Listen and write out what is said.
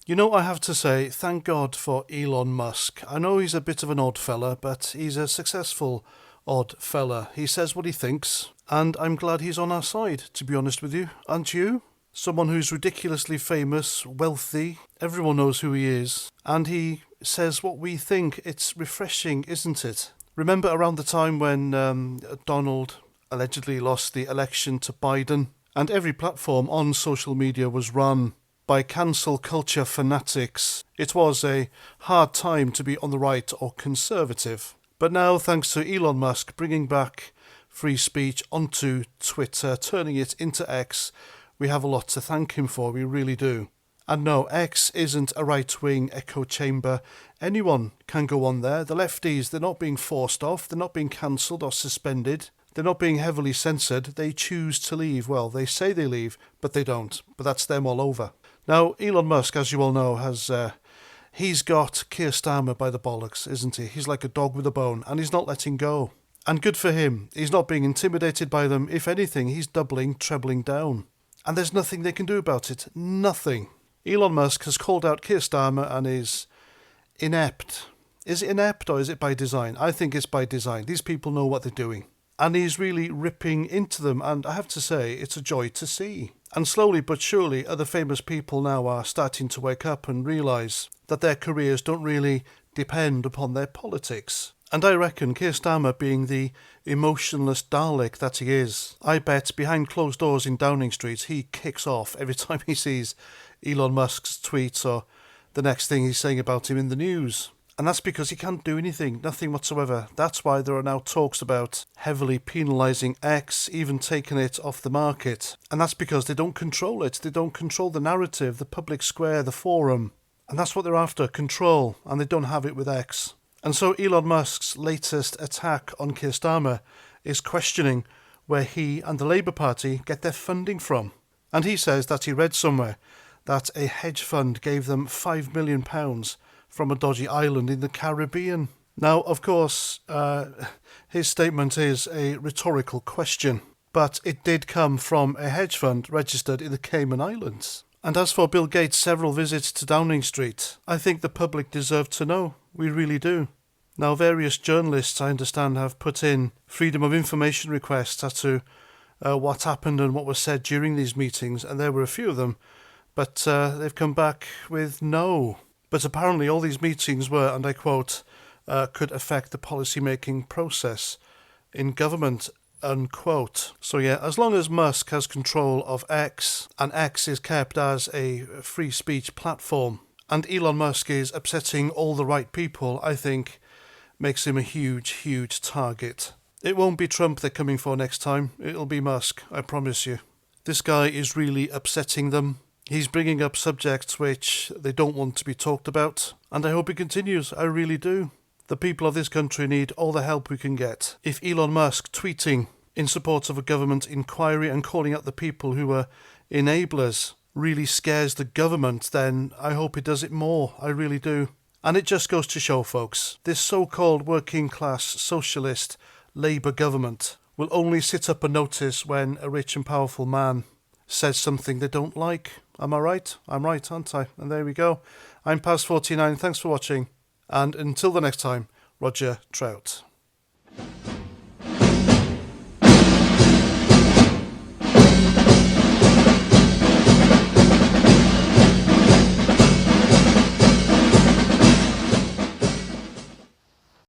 You know, I have to say, thank God for Elon Musk. I know he's a bit of an odd fella, but he's a successful odd fella. He says what he thinks, and I'm glad he's on our side, to be honest with you. Aren't you? Someone who's ridiculously famous, wealthy, everyone knows who he is, and he says what we think. It's refreshing, isn't it? Remember around the time when Donald allegedly lost the election to Biden, and every platform on social media was run by cancel culture fanatics. It was a hard time to be on the right or conservative. But now, thanks to Elon Musk bringing back free speech onto Twitter, turning it into X, we have a lot to thank him for, we really do. And no, X isn't a right-wing echo chamber. Anyone can go on there. The lefties, they're not being forced off, they're not being cancelled or suspended, they're not being heavily censored, they choose to leave. Well, they say they leave, but they don't. But that's them all over. Now, Elon Musk, as you all know, he's got Keir Starmer by the bollocks, isn't he? He's like a dog with a bone, and he's not letting go. And good for him. He's not being intimidated by them. If anything, he's doubling, trebling down. And there's nothing they can do about it. Nothing. Elon Musk has called out Keir Starmer and is inept. Is it inept or is it by design? I think it's by design. These people know what they're doing. And he's really ripping into them, and I have to say, it's a joy to see. And slowly but surely, other famous people now are starting to wake up and realise that their careers don't really depend upon their politics. And I reckon Keir Starmer, being the emotionless Dalek that he is, I bet behind closed doors in Downing Street he kicks off every time he sees Elon Musk's tweets or the next thing he's saying about him in the news. And that's because he can't do anything, nothing whatsoever. That's why there are now talks about heavily penalising X, even taking it off the market. And that's because they don't control it. They don't control the narrative, the public square, the forum. And that's what they're after, control. And they don't have it with X. And so Elon Musk's latest attack on Keir Starmer is questioning where he and the Labour Party get their funding from. And he says that he read somewhere that a hedge fund gave them £5 million from a dodgy island in the Caribbean. Now, of course, his statement is a rhetorical question, but it did come from a hedge fund registered in the Cayman Islands. And as for Bill Gates' several visits to Downing Street, I think the public deserve to know. We really do. Now, various journalists, I understand, have put in freedom of information requests as to what happened and what was said during these meetings, and there were a few of them, but they've come back with no. But apparently all these meetings were, and I quote, could affect the policy-making process in government, unquote. So yeah, as long as Musk has control of X, and X is kept as a free speech platform, and Elon Musk is upsetting all the right people, I think makes him a huge, huge target. It won't be Trump they're coming for next time. It'll be Musk, I promise you. This guy is really upsetting them. He's bringing up subjects which they don't want to be talked about, and I hope he continues. I really do. The people of this country need all the help we can get. If Elon Musk tweeting in support of a government inquiry and calling out the people who are enablers really scares the government, then I hope he does it more. I really do. And it just goes to show, folks, this so-called working-class socialist Labour government will only sit up and notice when a rich and powerful man says something they don't like. Am I right? I'm right, aren't I? And there we go. I'm past 49. Thanks for watching. And until the next time, Roger Trout.